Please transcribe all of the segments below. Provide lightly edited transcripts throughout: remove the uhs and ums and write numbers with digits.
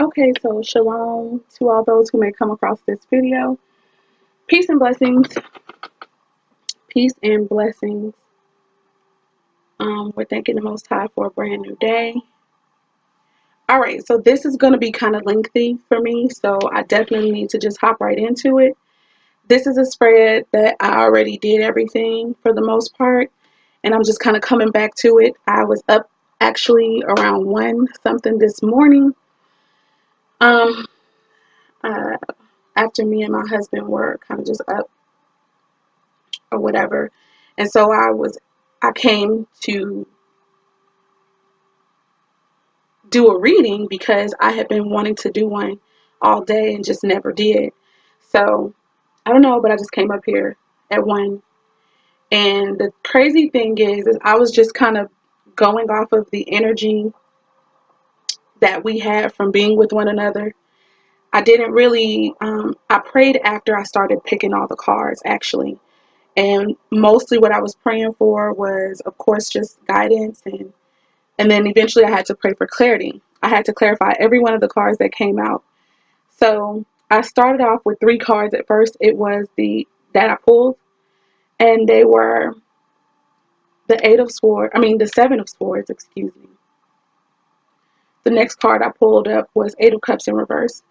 Okay, so shalom to all those who may come across this video. Peace and blessings. Peace and blessings. We're thanking the Most High for a brand new day. All right, so this is going to be kind of lengthy for me, so I definitely need to just hop right into it. This is a spread that I already did everything for the most part, and I'm just kind of coming back to it. I was up actually around 1 something this morning. Um, uh, After me and my husband were kind of just up or whatever. And so I came to do a reading because I had been wanting to do one all day and just never did. So I don't know, but I just came up here at 1. And the crazy thing is I was just kind of going off of the energy that we had from being with one another. I didn't really, I prayed after I started picking all the cards actually. And mostly what I was praying for was, of course, just guidance. And then eventually I had to pray for clarity. I had to clarify every one of the cards that came out. So I started off with 3 cards at first. It was that I pulled. And they were the 7 of Swords, excuse me. The next card I pulled up was 8 of Cups in reverse.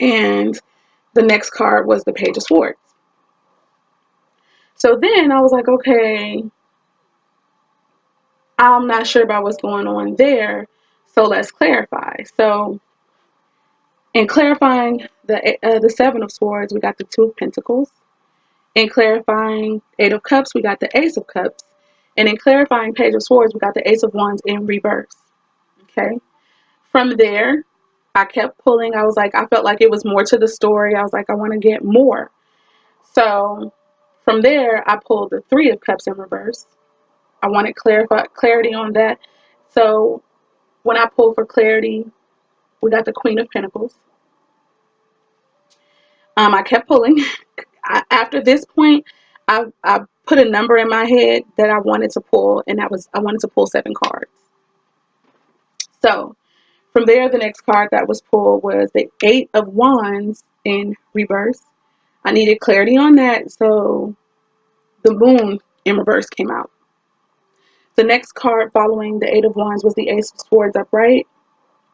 And the next card was the Page of Swords. So then I was like, okay, I'm not sure about what's going on there, so let's clarify. So in clarifying the 7 of Swords, we got the 2 of Pentacles. In clarifying 8 of Cups, we got the Ace of Cups. And in clarifying Page of Swords, we got the Ace of Wands in reverse. Okay. From there, I kept pulling. I was like, I felt like it was more to the story. I was like, I want to get more. So from there, I pulled the 3 of Cups in reverse. I wanted clarity on that. So when I pulled for clarity, we got the Queen of Pentacles. I kept pulling. After this point, I put a number in my head that I wanted to pull, and I wanted to pull 7 cards. So from there, the next card that was pulled was the 8 of Wands in reverse. I needed clarity on that, so the Moon in reverse came out. The next card following the 8 of Wands was the Ace of Swords upright.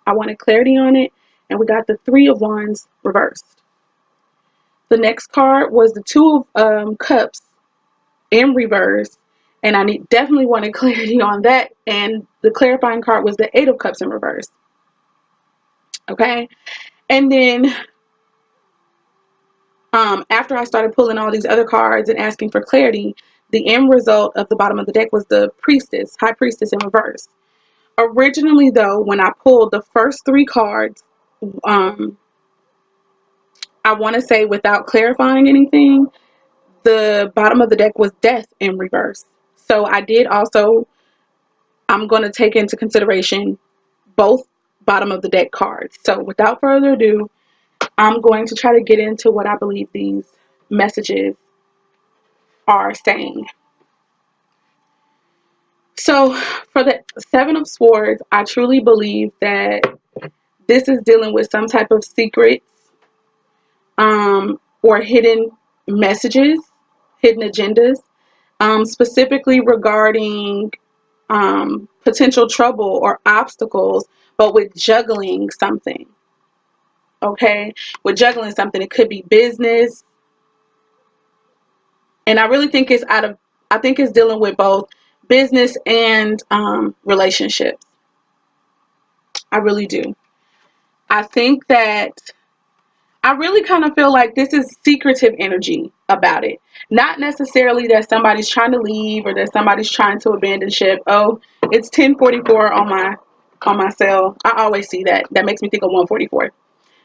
I wanted clarity on it, and we got the 3 of Wands reversed. The next card was the 2 of Cups in reverse, and I definitely wanted clarity on that, and the clarifying card was the 8 of Cups in reverse. Okay, and then after I started pulling all these other cards and asking for clarity, the end result of the bottom of the deck was the Priestess, High Priestess in reverse. Originally, though, when I pulled the first 3 cards, I want to say without clarifying anything, the bottom of the deck was Death in reverse. So I'm going to take into consideration both bottom of the deck cards. So without further ado, I'm going to try to get into what I believe these messages are saying. So for the 7 of Swords, I truly believe that this is dealing with some type of secrets or hidden messages, hidden agendas, specifically regarding potential trouble or obstacles, but with juggling something. Okay, with juggling something, it could be business, and I really think I think it's dealing with both business and relationships. I really do. I think that I really kind of feel like this is secretive energy about it. Not necessarily that somebody's trying to leave or that somebody's trying to abandon ship. Oh, it's 10:44 on my cell. I always see that. That makes me think of 144.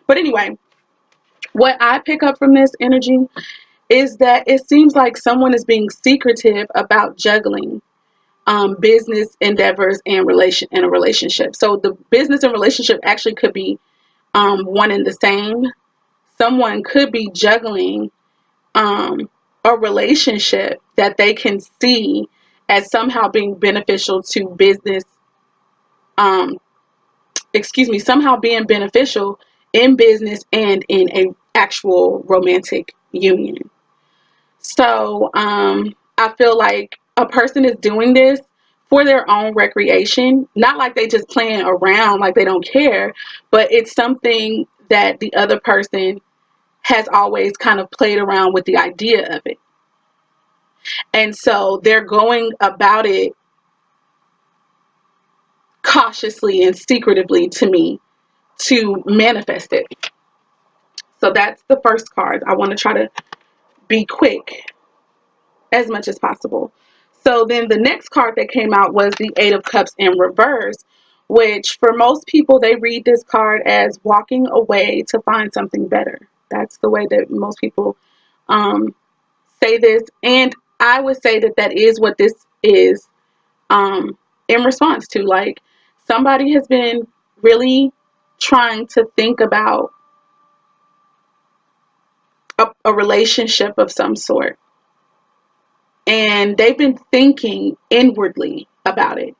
But anyway, what I pick up from this energy is that it seems like someone is being secretive about juggling business endeavors and a relationship. So the business and relationship actually could be one and the same. Someone could be juggling a relationship that they can see as somehow being beneficial to business excuse me, somehow being beneficial in business and in a actual romantic union. So I feel like a person is doing this for their own recreation, not like they just playing around like they don't care, but it's something that the other person has always kind of played around with the idea of it. And so they're going about it cautiously and secretively, to me, to manifest it. So that's the first card. I want to try to be quick as much as possible. So then the next card that came out was the Eight of Cups in reverse, which for most people, they read this card as walking away to find something better. That's the way that most people say this. And I would say that that is what this is in response to. Like, somebody has been really trying to think about a relationship of some sort. And they've been thinking inwardly about it.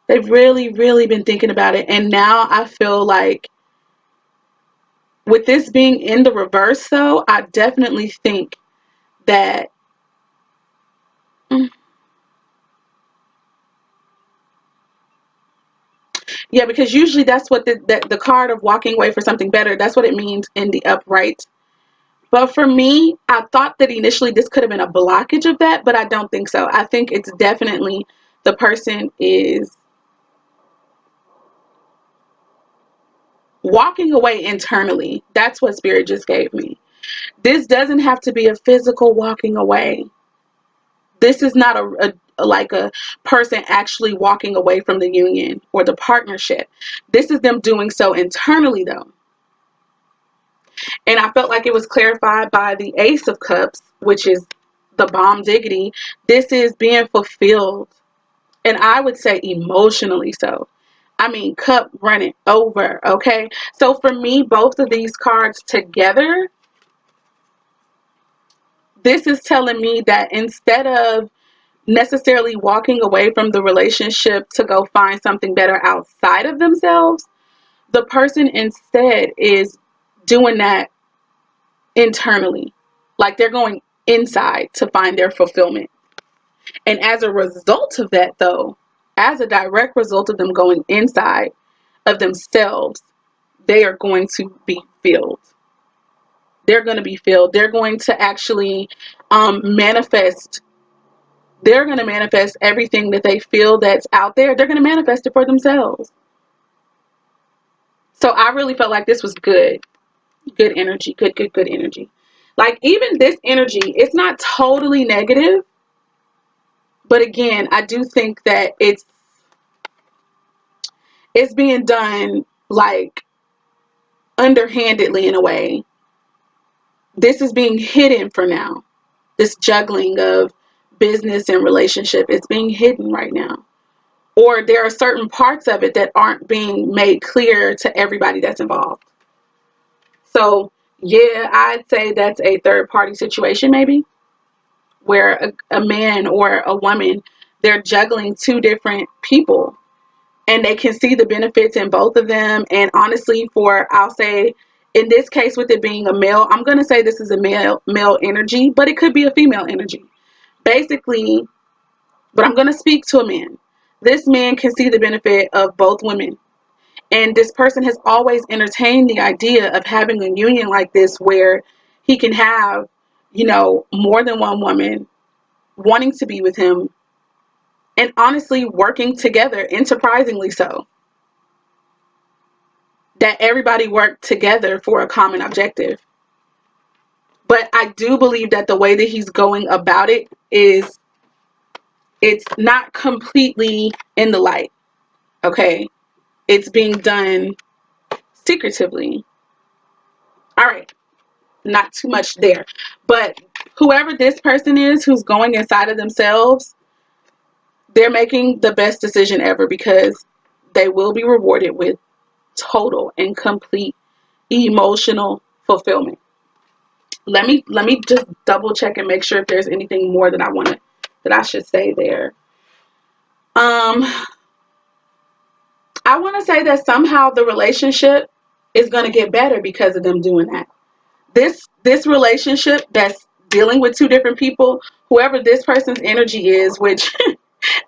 They've really, really been thinking about it. And now I feel like with this being in the reverse, though, I definitely think that yeah, because usually that's what the card of walking away for something better, that's what it means in the upright. But for me, I thought that initially this could have been a blockage of that, but I don't think so. I think it's definitely the person is walking away internally. That's what Spirit just gave me. This doesn't have to be a physical walking away. This is not like a person actually walking away from the union or the partnership. This is them doing so internally, though. And I felt like it was clarified by the Ace of Cups, which is the bomb diggity. This is being fulfilled. And I would say emotionally so. I mean, cup running over, okay? So for me, both of these cards together, this is telling me that instead of necessarily walking away from the relationship to go find something better outside of themselves, the person instead is doing that internally. Like they're going inside to find their fulfillment. And as a result of that, though, as a direct result of them going inside of themselves, they are going to be filled. They're going to be filled. They're going to actually manifest. They're going to manifest everything that they feel that's out there. They're going to manifest it for themselves. So I really felt like this was good. Good energy. Good energy. Like even this energy, it's not totally negative. But again, I do think that it's being done like underhandedly in a way. This is being hidden for now. This juggling of business and relationship is being hidden right now. Or there are certain parts of it that aren't being made clear to everybody that's involved. So yeah, I'd say that's a third party situation maybe, where a man or a woman, they're juggling two different people and they can see the benefits in both of them. And honestly, I'll say in this case, with it being a male, I'm going to say this is a male energy, but it could be a female energy. Basically, but I'm going to speak to a man. This man can see the benefit of both women. And this person has always entertained the idea of having a union like this where he can have, more than one woman wanting to be with him and honestly working together, enterprisingly so. That everybody worked together for a common objective. But I do believe that the way that he's going about it is, it's not completely in the light. Okay? It's being done secretively. All right. Not too much there. But whoever this person is who's going inside of themselves, they're making the best decision ever because they will be rewarded with total and complete emotional fulfillment. Let me just double check and make sure if there's anything more that I should say there. I I want to say that somehow the relationship is going to get better because of them doing that. This relationship that's dealing with two different people, whoever this person's energy is, which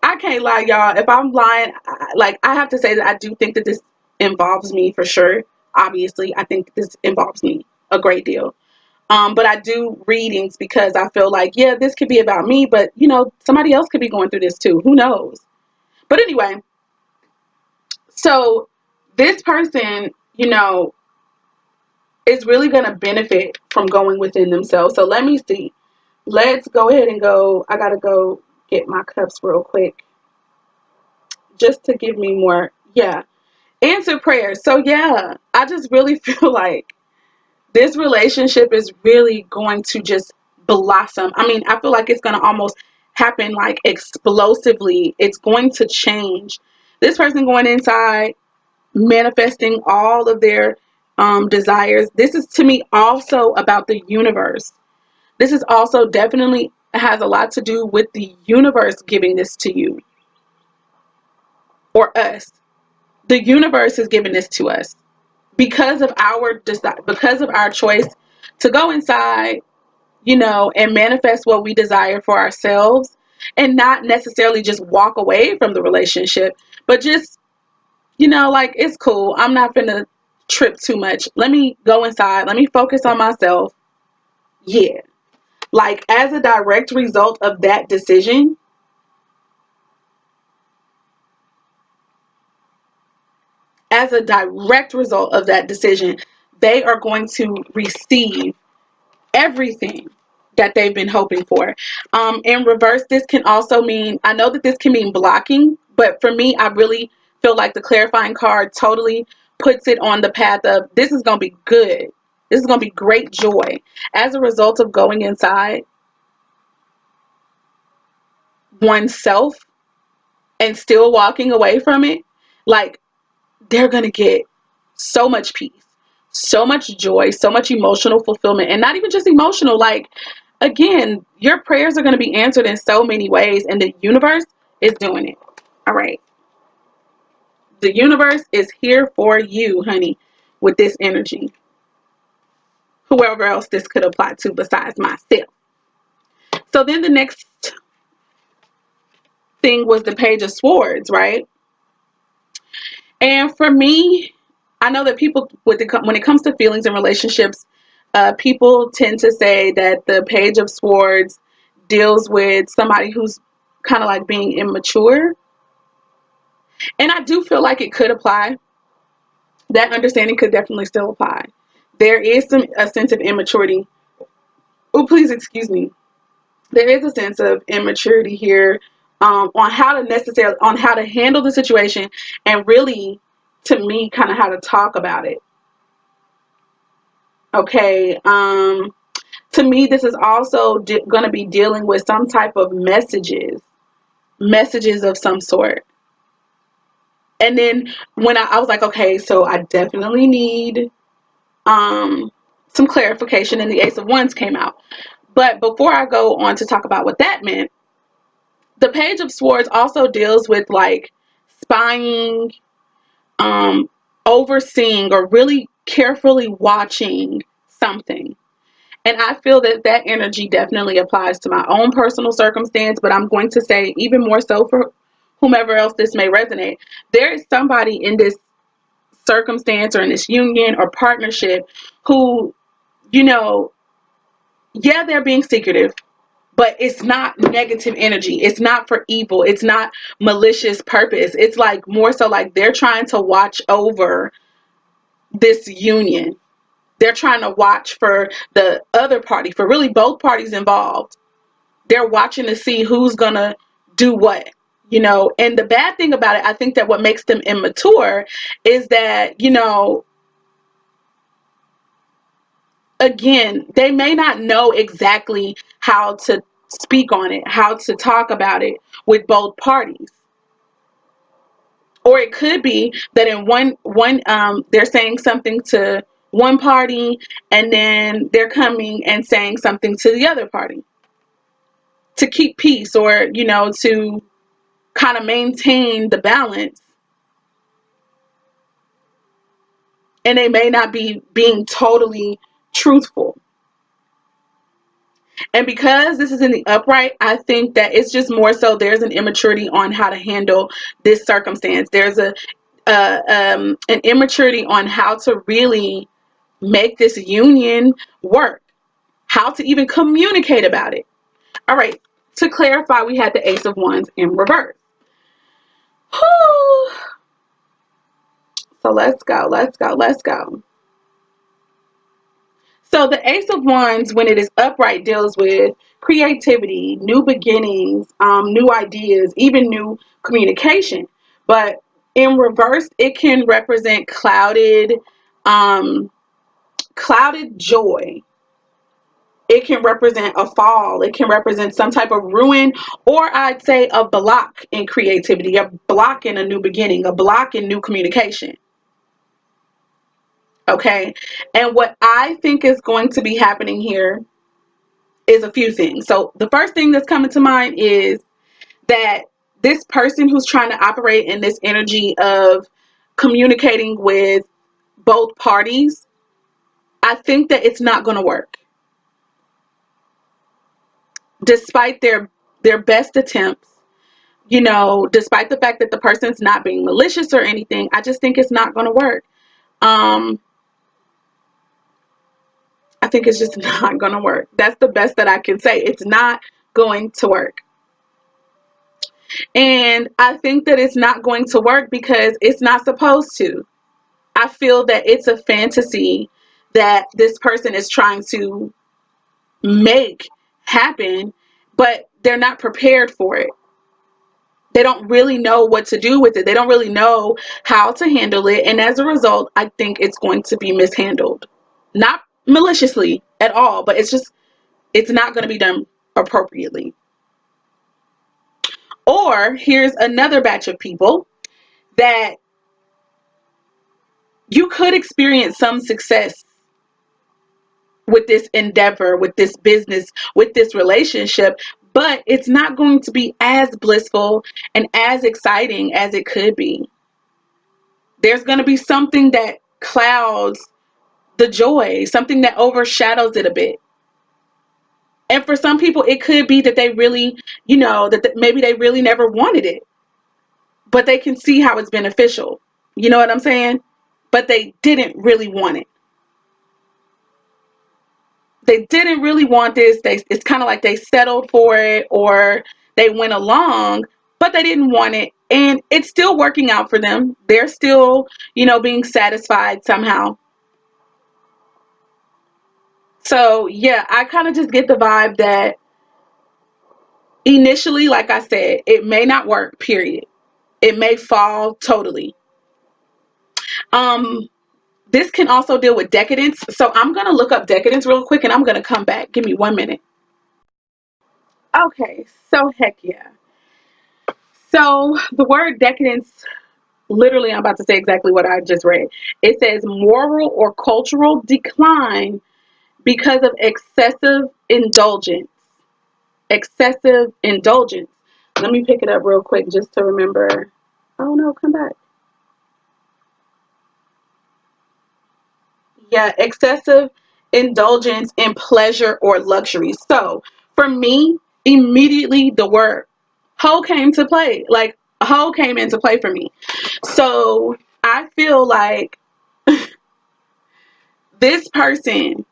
I can't lie, y'all. If I'm lying, I have to say that I do think that this involves me for sure. Obviously, I think this involves me a great deal. But I do readings because I feel like, yeah, this could be about me, but somebody else could be going through this too. Who knows? But anyway, so this person, is really going to benefit from going within themselves. So let me see. Let's go ahead and go. I got to go get my cups real quick just to give me more. Yeah. Answer prayers. So yeah, I just really feel like this relationship is really going to just blossom. I mean, I feel like it's going to almost happen like explosively. It's going to change. This person going inside, manifesting all of their desires. This is to me also about the universe. This is also definitely has a lot to do with the universe giving this to you or us. The universe is giving this to us because of our choice to go inside, and manifest what we desire for ourselves, and not necessarily just walk away from the relationship, but just, like, it's cool. I'm not gonna trip too much. Let me go inside. Let me focus on myself. Yeah. Like, as a direct result of that decision, they are going to receive everything that they've been hoping for. In reverse, this can also mean, I know that this can mean blocking, but for me, I really feel like the clarifying card totally puts it on the path of, this is going to be good. This is going to be great joy. As a result of going inside oneself and still walking away from it, like, they're going to get so much peace, so much joy, so much emotional fulfillment, and not even just emotional. Like, again, your prayers are going to be answered in so many ways, and the universe is doing it. All right. The universe is here for you, honey, with this energy. Whoever else this could apply to besides myself. So then the next thing was the Page of Swords, right? And for me, I know that people, when it comes to feelings and relationships, people tend to say that the Page of Swords deals with somebody who's kind of like being immature. And I do feel like it could apply. That understanding could definitely still apply. There is a sense of immaturity. Oh, please excuse me. There is a sense of immaturity here, on how to handle the situation, and really, to me, kind of how to talk about it. Okay. To me, this is also going to be dealing with some type of messages of some sort. And then when I was like, okay, so I definitely need some clarification, and the Ace of Wands came out. But before I go on to talk about what that meant, the Page of Swords also deals with like spying, overseeing, or really carefully watching something. And I feel that that energy definitely applies to my own personal circumstance, but I'm going to say even more so for whomever else this may resonate. There is somebody in this circumstance or in this union or partnership who, yeah, they're being secretive, but it's not negative energy. It's not for evil. It's not malicious purpose. It's like more so like they're trying to watch over this union. They're trying to watch for the other party, for really both parties involved. They're watching to see who's going to do what, And the bad thing about it, I think that what makes them immature is that, again, they may not know exactly how to speak on it, how to talk about it with both parties. Or it could be that in one they're saying something to one party, and then they're coming and saying something to the other party to keep peace, or to kind of maintain the balance. and they may not be being totally truthful. And because this is in the upright, I think that it's just more so there's an immaturity on how to handle this circumstance. There's an immaturity on how to really make this union work, how to even communicate about it. All right, to clarify, we had the Ace of Wands in reverse. Whew. So let's go, let's go, let's go. So the Ace of Wands, when it is upright, deals with creativity, new beginnings, new ideas, even new communication. But in reverse, it can represent clouded joy. It can represent a fall. It can represent some type of ruin, or I'd say a block in creativity, a block in a new beginning, a block in new communication. Okay. And what I think is going to be happening here is a few things. So the first thing that's coming to mind is that this person who's trying to operate in this energy of communicating with both parties, I think that it's not going to work. Despite their best attempts, you know, despite the fact that the person's not being malicious or anything, I just think it's not going to work. I think it's just not going to work. That's the best that I can say. It's not going to work. And I think that it's not going to work because it's not supposed to. I feel that it's a fantasy that this person is trying to make happen, but they're not prepared for it. They don't really know what to do with it. They don't really know how to handle it. And as a result, I think it's going to be mishandled. Not maliciously at all, but it's not going to be done appropriately. Or here's another batch of people that you could experience some success with this endeavor, with this business, with this relationship, but it's not going to be as blissful and as exciting as it could be. There's going to be something that clouds the joy, something that overshadows it a bit. And for some people, it could be that they really, you know, that maybe they really never wanted it, but they can see how it's beneficial. You know what I'm saying? But they didn't really want it. They didn't really want this. It's kind of like they settled for it, or they went along, but they didn't want it. And it's still working out for them. They're still, you know, being satisfied somehow. So yeah, I kind of just get the vibe that initially, like I said, it may not work, period. It may fall totally. This can also deal with decadence. So I'm going to look up decadence real quick and I'm going to come back. Give me 1 minute. Okay, so heck yeah. So the word decadence, literally, I'm about to say exactly what I just read. It says moral or cultural decline because of excessive indulgence. Excessive indulgence. Let me pick it up real quick just to remember. Oh no, come back. Yeah, excessive indulgence in pleasure or luxury. So for me, immediately the word hoe came to play. Like hoe came into play for me. So I feel like this person,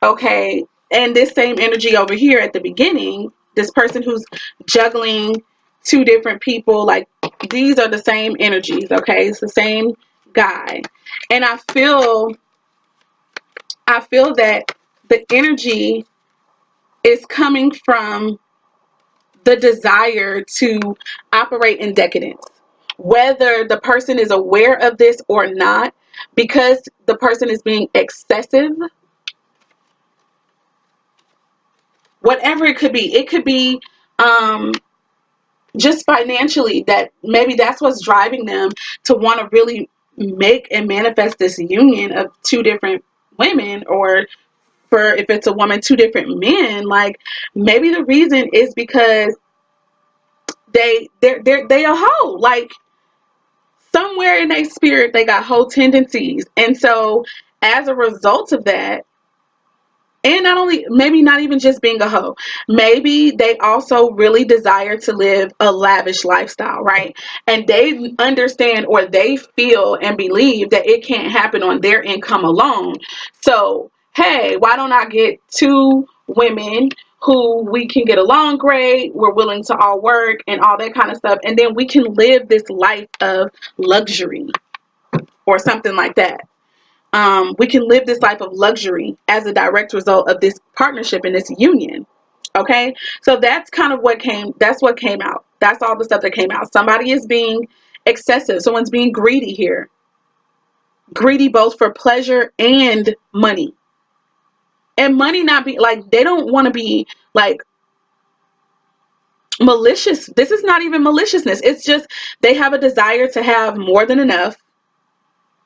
okay, and this same energy over here at the beginning, this person who's juggling two different people, like these are the same energies, okay? It's the same guy. And I feel that the energy is coming from the desire to operate in decadence. Whether the person is aware of this or not, because the person is being excessive, whatever it could be just financially, that maybe that's what's driving them to want to really make and manifest this union of two different women, or for if it's a woman, two different men. Like maybe the reason is because they a hoe. Like somewhere in their spirit, they got whole tendencies. And so as a result of that, and not only, maybe not even just being a hoe, maybe they also really desire to live a lavish lifestyle, right? And they understand, or they feel and believe that it can't happen on their income alone. So, hey, why don't I get two women who we can get along great, we're willing to all work and all that kind of stuff, and then we can live this life of luxury or something like that. We can live this life of luxury as a direct result of this partnership and this union. Okay, so that's kind of that's what came out. That's all the stuff that came out. Somebody is being excessive. Someone's being greedy here. Greedy both for pleasure and money. And money not be like, they don't want to be like malicious. This is not even maliciousness. It's just they have a desire to have more than enough,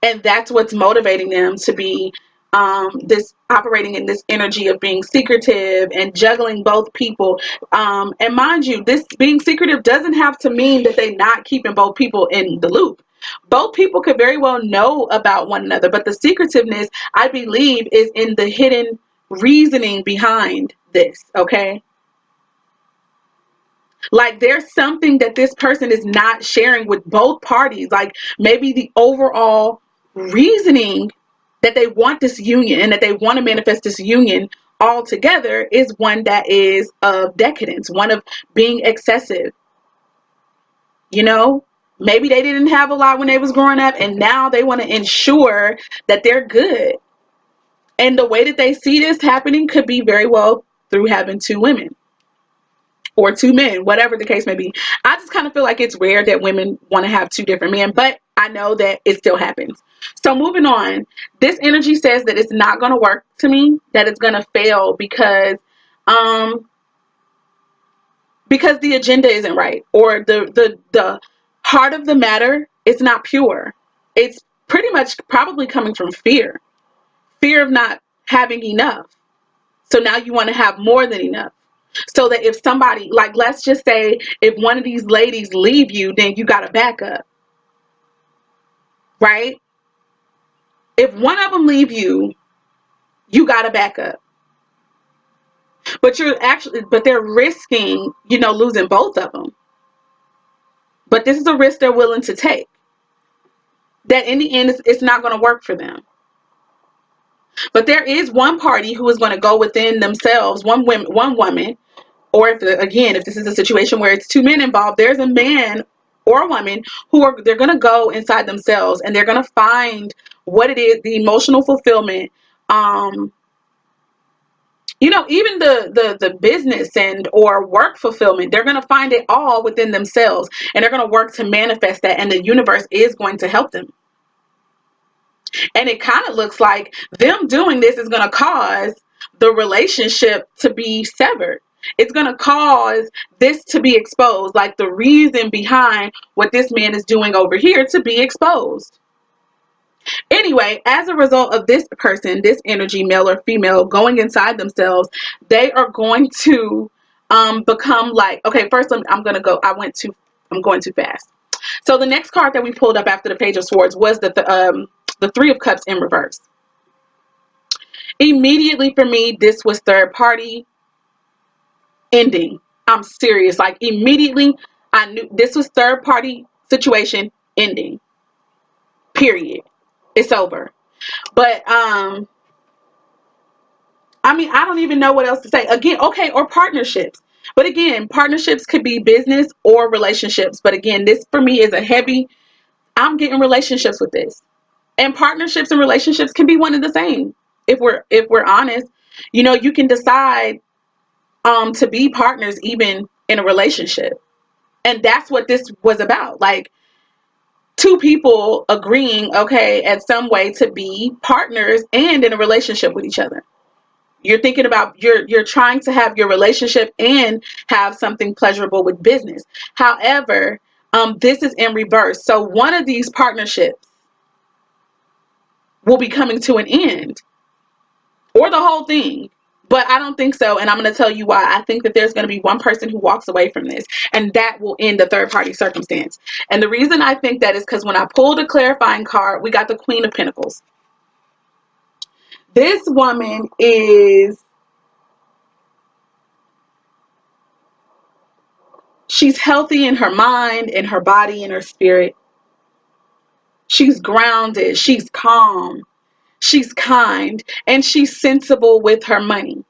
and that's what's motivating them to be this operating in this energy of being secretive and juggling both people. And mind you, this being secretive doesn't have to mean that they're not keeping both people in the loop. Both people could very well know about one another, but the secretiveness, I believe, is in the hidden reasoning behind this. Okay, like there's something that this person is not sharing with both parties. Like maybe the overall reasoning that they want this union and that they want to manifest this union all together is one that is of decadence, one of being excessive. You know, maybe they didn't have a lot when they was growing up, and now they want to ensure that they're good. And the way that they see this happening could be very well through having two women or two men, whatever the case may be. I just kind of feel like it's rare that women want to have two different men, but I know that it still happens. So moving on, this energy says that it's not going to work to me, that it's going to fail um because the agenda isn't right, or the heart of the matter is not pure. It's pretty much probably coming from fear of not having enough. So now you want to have more than enough. So that if somebody, like, let's just say if one of these ladies leave you, then you got to back up, right? If one of them leave you, you got to back up. But they're risking, losing both of them. But this is a risk they're willing to take. That in the end, it's not going to work for them. But there is one party who is going to go within themselves, one woman, or if this is a situation where it's two men involved, there's a man or a woman they're going to go inside themselves, and they're going to find what it is, the emotional fulfillment, even the business and or work fulfillment. They're going to find it all within themselves, and they're going to work to manifest that, and the universe is going to help them. And it kind of looks like them doing this is going to cause the relationship to be severed. It's going to cause this to be exposed, like the reason behind what this man is doing over here to be exposed. Anyway, as a result of this person, this energy, male or female, going inside themselves, they are going to become like, okay, first I'm going to go, I'm going too fast. So the next card that we pulled up after the Page of Swords was the Three of Cups in reverse. Immediately for me, this was third party ending. I'm serious. Like immediately, I knew this was third party situation ending. Period. It's over. But I mean, I don't even know what else to say. Again, okay, or partnerships. But again, partnerships could be business or relationships. But again, this for me is a heavy, I'm getting relationships with this. And partnerships and relationships can be one and the same. If we're honest, you can decide to be partners even in a relationship. And that's what this was about. Like two people agreeing, okay, at some way to be partners and in a relationship with each other. You're thinking about you're trying to have your relationship and have something pleasurable with business. However, this is in reverse. So one of these partnerships will be coming to an end, or the whole thing. But I don't think so, and I'm going to tell you why. I think that there's going to be one person who walks away from this, and that will end the third party circumstance. And the reason I think that is because when I pulled a clarifying card, we got the Queen of Pentacles. This woman she's healthy in her mind, in her body, in her spirit. She's grounded, she's calm, she's kind, and she's sensible with her money.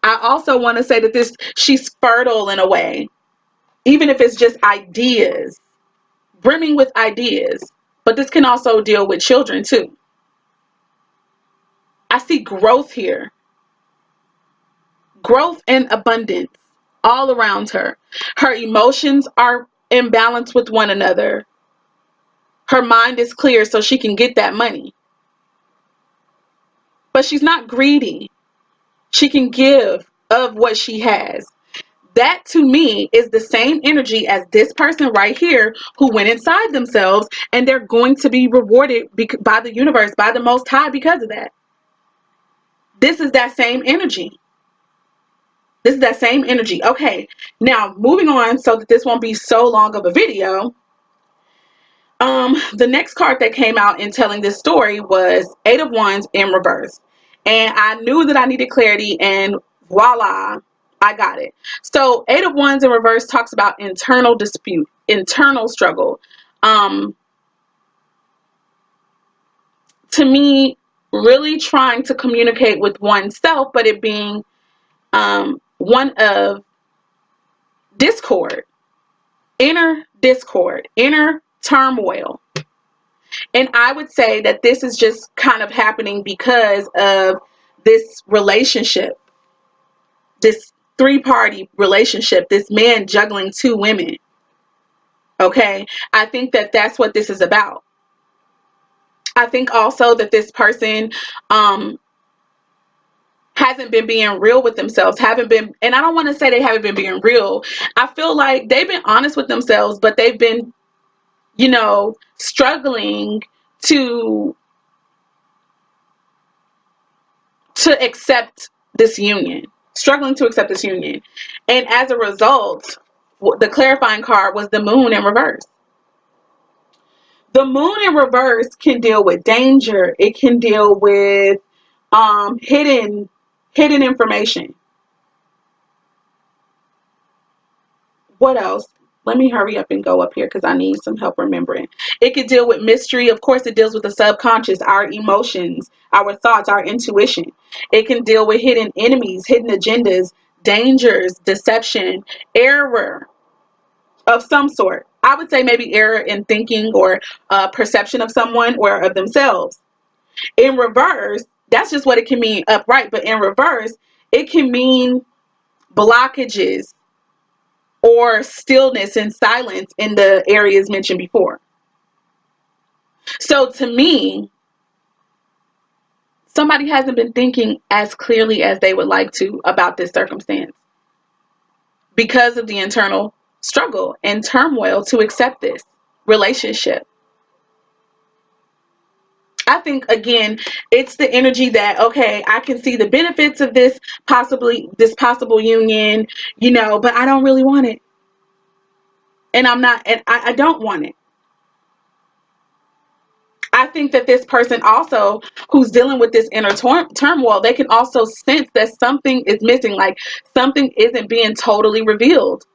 I also want to say that she's fertile in a way, even if it's just ideas, brimming with ideas. But this can also deal with children too. I see growth here, growth and abundance all around her. Her emotions are in balance with one another. Her mind is clear so she can get that money. But she's not greedy. She can give of what she has. That to me is the same energy as this person right here who went inside themselves, and they're going to be rewarded by the universe, by the Most High, because of that. This is that same energy. This is that same energy. Okay, now moving on so that this won't be so long of a video. The next card that came out in telling this story was Eight of Wands in reverse. And I knew that I needed clarity, and voila, I got it. So Eight of Wands in reverse talks about internal dispute, internal struggle. To me, really trying to communicate with oneself, but it being one of discord, inner turmoil. And I would say that this is just kind of happening because of this relationship, this three-party relationship, this man juggling two women. Okay, I think that that's what this is about. I think also that this person hasn't been being real with themselves, and I don't want to say they haven't been being real. I feel like they've been honest with themselves, but they've been, struggling to accept this union, And as a result, the clarifying card was the Moon in reverse. The Moon in reverse can deal with danger. It can deal with hidden information. What else? Let me hurry up and go up here because I need some help remembering. It could deal with mystery. Of course, it deals with the subconscious, our emotions, our thoughts, our intuition. It can deal with hidden enemies, hidden agendas, dangers, deception, error of some sort. I would say maybe error in thinking or perception of someone or of themselves. In reverse, that's just what it can mean upright. But in reverse, it can mean blockages or stillness and silence in the areas mentioned before. So to me, somebody hasn't been thinking as clearly as they would like to about this circumstance because of the internal struggle and turmoil to accept this relationship. I think, again, it's the energy that, okay, I can see the benefits of this possible union, but I don't really want it. And I don't want it. I think that this person also who's dealing with this inner turmoil, they can also sense that something is missing, like something isn't being totally revealed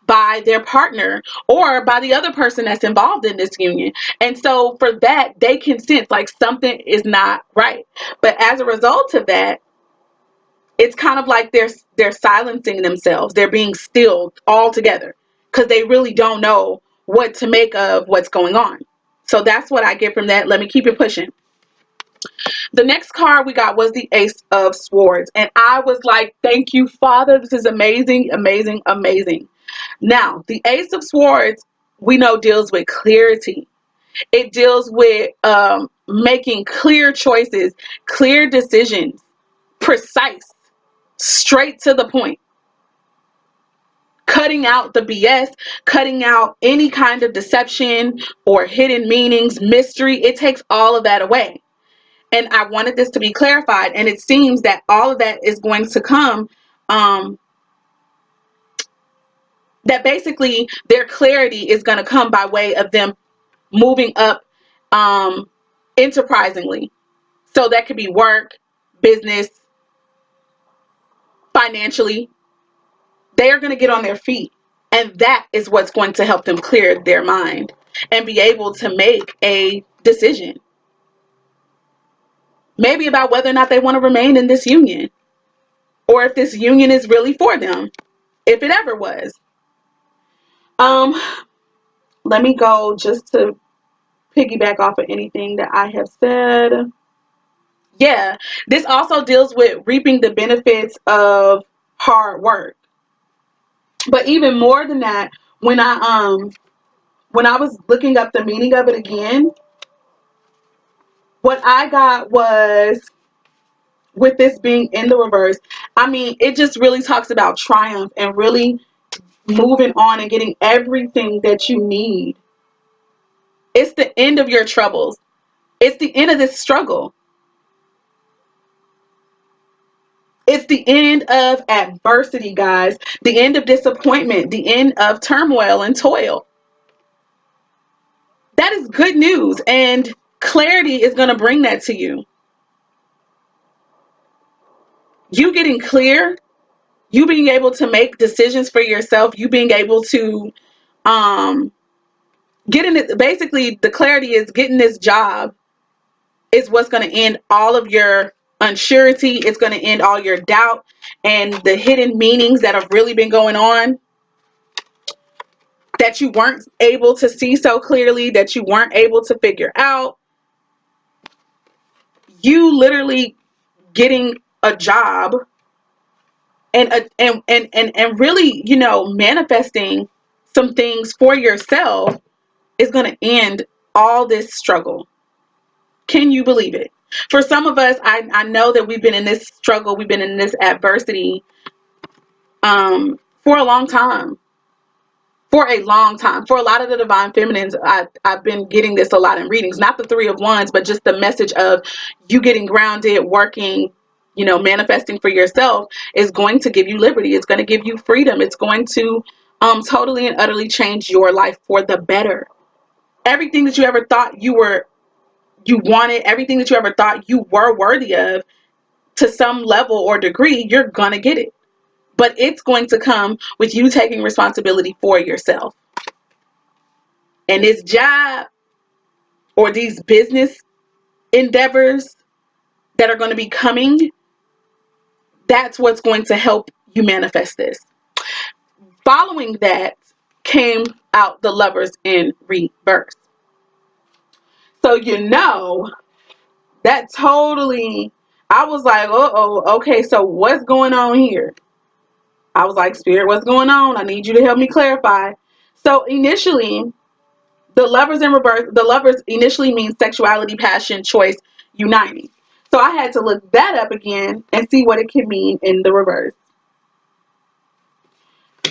by their partner or by the other person that's involved in this union. And so for that, they can sense like something is not right. But as a result of that, it's kind of like they're silencing themselves. They're being stilled altogether because they really don't know what to make of what's going on. So that's what I get from that. Let me keep it pushing. The next card we got was the Ace of Swords. And I was like, thank you, Father. This is amazing, amazing, amazing. Now, the Ace of Swords, we know, deals with clarity. It deals with making clear choices, clear decisions, precise, straight to the point. Cutting out the BS, cutting out any kind of deception or hidden meanings, mystery. It takes all of that away. And I wanted this to be clarified. And it seems that all of that is going to come, that basically their clarity is going to come by way of them moving up enterprisingly. So that could be work, business, financially. They are going to get on their feet. And that is what's going to help them clear their mind and be able to make a decision. Maybe about whether or not they want to remain in this union, or if this union is really for them, if it ever was. Let me go just to piggyback off of anything that I have said. Yeah, this also deals with reaping the benefits of hard work. But even more than that, when I was looking up the meaning of it again, what I got was, with this being in the reverse, I mean, it just really talks about triumph and really moving on and getting everything that you need. It's the end of your troubles. It's the end of this struggle. It's the end of adversity, guys. The end of disappointment. The end of turmoil and toil. That is good news. And clarity is going to bring that to you. You getting clear, you being able to make decisions for yourself, you being able to getting it. Basically, the clarity is getting this job is what's going to end all of your unsurety. It's going to end all your doubt and the hidden meanings that have really been going on, that you weren't able to see so clearly, that you weren't able to figure out. You literally getting a job and really, manifesting some things for yourself is going to end all this struggle. Can you believe it? For some of us, I know that we've been in this struggle, we've been in this adversity for a long time. For a long time. For a lot of the divine feminines, I've been getting this a lot in readings. Not the Three of Wands, but just the message of you getting grounded, working, manifesting for yourself is going to give you liberty. It's going to give you freedom. It's going to totally and utterly change your life for the better. Everything that you ever thought you wanted, everything that you ever thought you were worthy of, to some level or degree, you're going to get it. But it's going to come with you taking responsibility for yourself. And this job or these business endeavors that are going to be coming, that's what's going to help you manifest this. Following that came out the Lovers in reverse. So, that totally, I was like, okay, so what's going on here? I was like, Spirit, what's going on? I need you to help me clarify. So initially, the Lovers in reverse, the Lovers initially means sexuality, passion, choice, uniting. So I had to look that up again and see what it can mean in the reverse.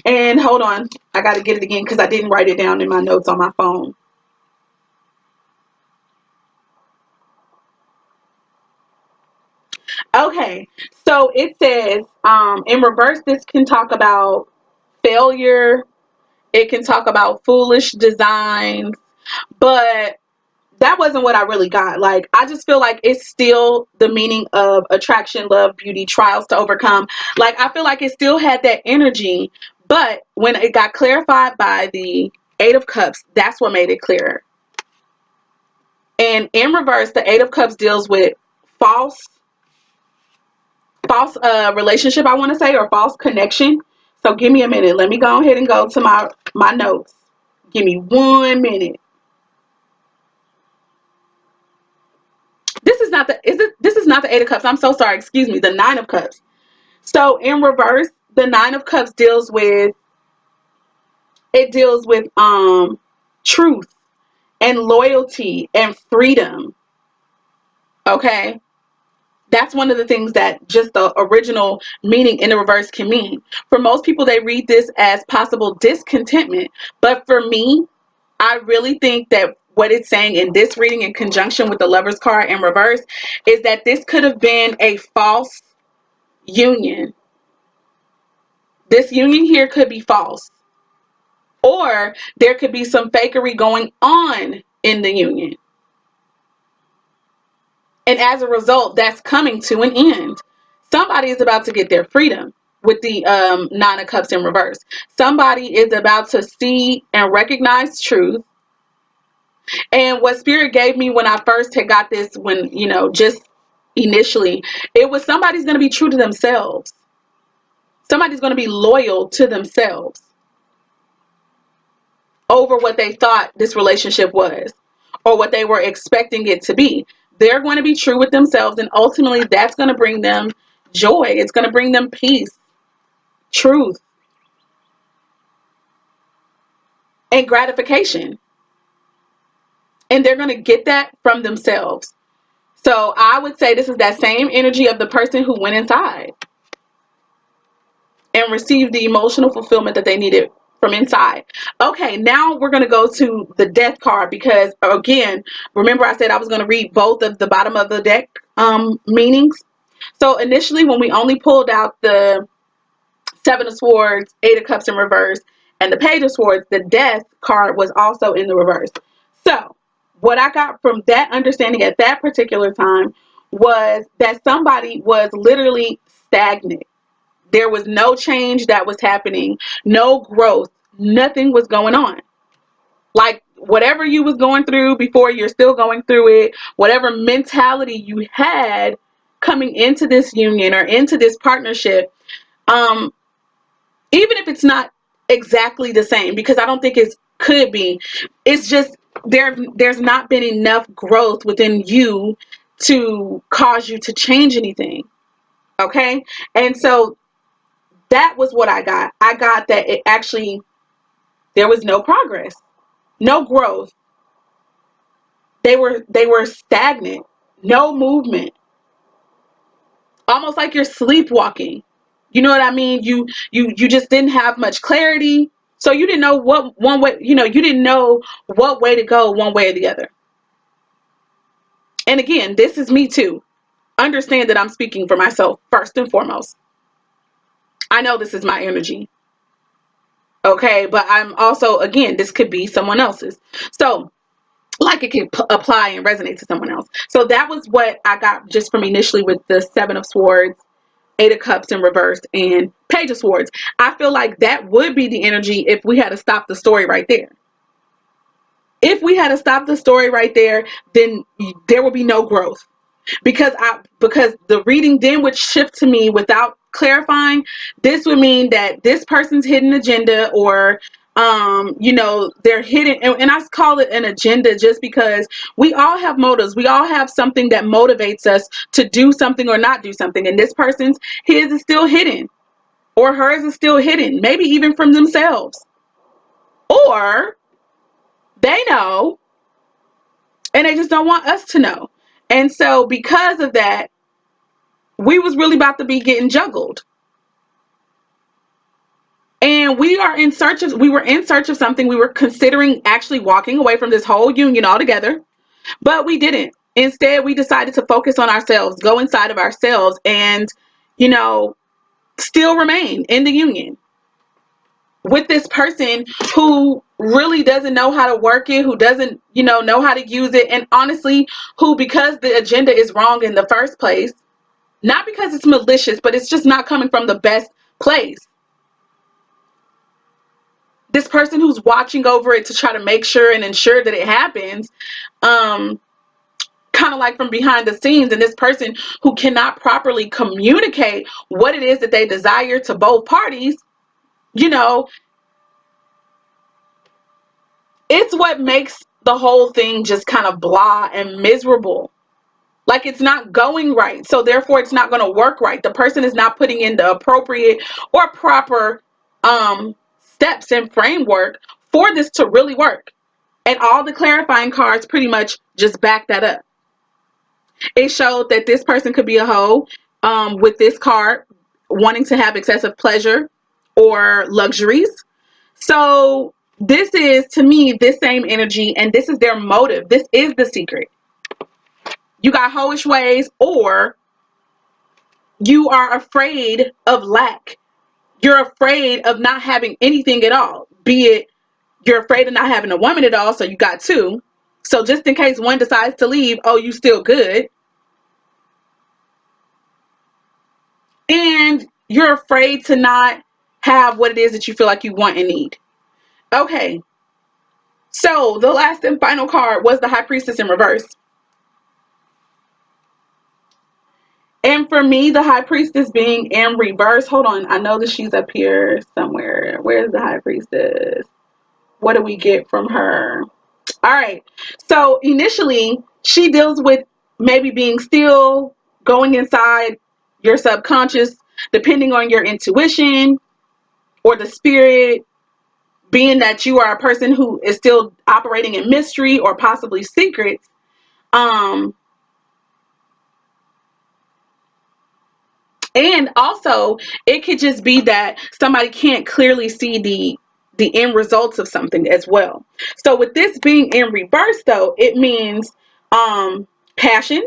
And hold on, I got to get it again because I didn't write it down in my notes on my phone. Okay, so it says in reverse, this can talk about failure. It can talk about foolish designs, but that wasn't what I really got. Like, I just feel like it's still the meaning of attraction, love, beauty, trials to overcome. Like, I feel like it still had that energy, but when it got clarified by the Eight of Cups, that's what made it clearer. And in reverse, the Eight of Cups deals with false relationship, I want to say, or false connection. So give me a minute. Let me go ahead and go to my notes. Give me 1 minute. This is not the Eight of Cups. I'm so sorry. Excuse me. The Nine of Cups. So in reverse, the Nine of Cups deals with truth and loyalty and freedom. Okay? That's one of the things that just the original meaning in the reverse can mean. For most people, they read this as possible discontentment. But for me, I really think that what it's saying in this reading in conjunction with the Lover's card in reverse is that this could have been a false union. This union here could be false. Or there could be some fakery going on in the union. And as a result, that's coming to an end. Somebody is about to get their freedom with the Nine of Cups in reverse. Somebody is about to see and recognize truth. And what Spirit gave me when I first had got this, when, you know, just initially, it was somebody's going to be true to themselves. Somebody's going to be loyal to themselves over what they thought this relationship was or what they were expecting it to be. They're going to be true with themselves, and ultimately that's going to bring them joy. It's going to bring them peace, truth, and gratification. And they're going to get that from themselves. So I would say this is that same energy of the person who went inside and received the emotional fulfillment that they needed from inside. Okay, now we're going to go to the Death card, because again, remember I said I was going to read both of the bottom of the deck meanings. So initially, when we only pulled out the Seven of Swords, Eight of Cups in reverse, and the Page of Swords, the Death card was also in the reverse. So what I got from that understanding at that particular time was that somebody was literally stagnant. There was no change that was happening, no growth, nothing was going on. Like whatever you was going through before, you're still going through it. Whatever mentality you had coming into this union or into this partnership, even if it's not exactly the same, because I don't think it could be, it's just there's not been enough growth within you to cause you to change anything. Okay, and so that was what I got. I got that it actually, there was no progress, no growth. They were stagnant, no movement, almost like you're sleepwalking. You know what I mean? You just didn't have much clarity, so you didn't know what one way. You know, you didn't know what way to go, one way or the other. And again, this is me too. Understand that I'm speaking for myself first and foremost. I know this is my energy. Okay, but I'm also, again, this could be someone else's. So like it can apply and resonate to someone else. So that was what I got just from initially with the Seven of Swords, Eight of Cups in reverse, and Page of Swords. I feel like that would be the energy if we had to stop the story right there. If we had to stop the story right there, then there would be no growth. Because the reading then would shift to me without clarifying. This would mean that this person's hidden agenda, or you know, they're hidden, and I call it an agenda just because we all have motives. We all have something that motivates us to do something or not do something, and this person's, his is still hidden, or hers is still hidden, maybe even from themselves, or they know and they just don't want us to know. And so because of that, we was really about to be getting juggled. And we were in search of something. We were considering actually walking away from this whole union altogether, but we didn't. Instead, we decided to focus on ourselves, go inside of ourselves, and, you know, still remain in the union with this person who really doesn't know how to work it, who doesn't, you know how to use it. And honestly, who, because the agenda is wrong in the first place, not because it's malicious, but it's just not coming from the best place. This person who's watching over it to try to make sure and ensure that it happens, kind of like from behind the scenes, and this person who cannot properly communicate what it is that they desire to both parties, you know, it's what makes the whole thing just kind of blah and miserable. Like it's not going right, so therefore it's not going to work right. The person is not putting in the appropriate or proper steps and framework for this to really work. And all the clarifying cards pretty much just back that up. It showed that this person could be a hoe, with this card wanting to have excessive pleasure or luxuries. So this is, to me, this same energy, and this is their motive. This is the secret. You got hoish ways, or you are afraid of lack. You're afraid of not having anything at all. Be it you're afraid of not having a woman at all, so you got two. So just in case one decides to leave, oh, you still good. And you're afraid to not have what it is that you feel like you want and need. Okay. So the last and final card was the High Priestess in reverse. And for me, the High Priestess being in reverse, hold on, I know that she's up here somewhere. Where's the High Priestess? What do we get from her? All right. So initially, she deals with maybe being still, going inside your subconscious, depending on your intuition or the spirit, being that you are a person who is still operating in mystery or possibly secrets. And also, it could just be that somebody can't clearly see the end results of something as well. So with this being in reverse, though, it means passion.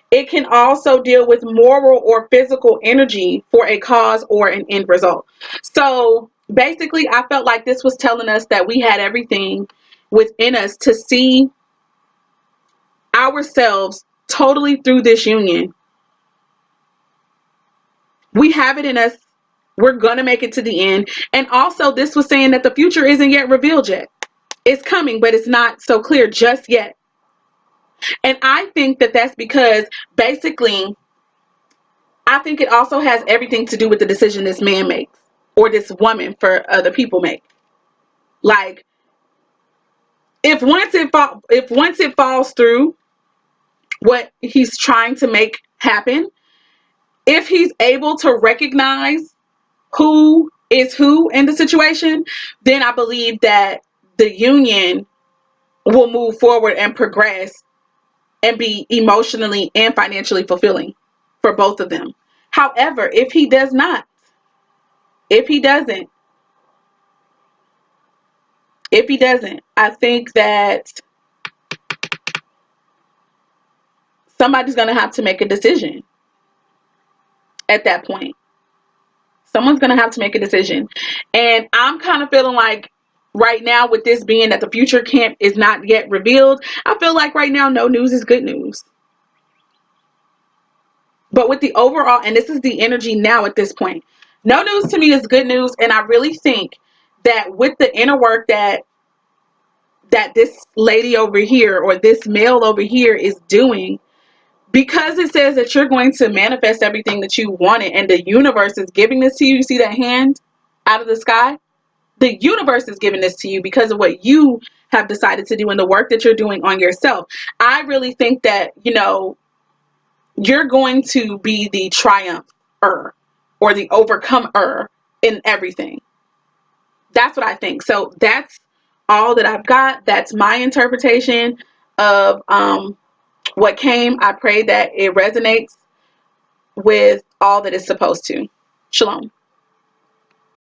It can also deal with moral or physical energy for a cause or an end result. So basically, I felt like this was telling us that we had everything within us to see ourselves totally through this union. We have it in us. We're going to make it to the end. And also, this was saying that the future isn't yet revealed yet. It's coming, but it's not so clear just yet. And I think that that's because basically, I think it also has everything to do with the decision this man makes, or this woman for other people make. Like, if once it falls through what he's trying to make happen, if he's able to recognize who is who in the situation, then I believe that the union will move forward and progress and be emotionally and financially fulfilling for both of them. However, if he does not, if he doesn't, I think that somebody's going to have to make a decision at that point. Someone's going to have to make a decision. And I'm kind of feeling like right now, with this being that the future camp is not yet revealed, I feel like right now no news is good news. But with the overall, and this is the energy now at this point, no news to me is good news. And I really think that with the inner work that this lady over here or this male over here is doing, because it says that you're going to manifest everything that you wanted, and the universe is giving this to you. You see that hand out of the sky? The universe is giving this to you because of what you have decided to do and the work that you're doing on yourself. I really think that, you're going to be the triumpher or the overcomer in everything. That's what I think. So that's all that I've got. That's my interpretation of what came. I pray that it resonates with all that it's supposed to. Shalom.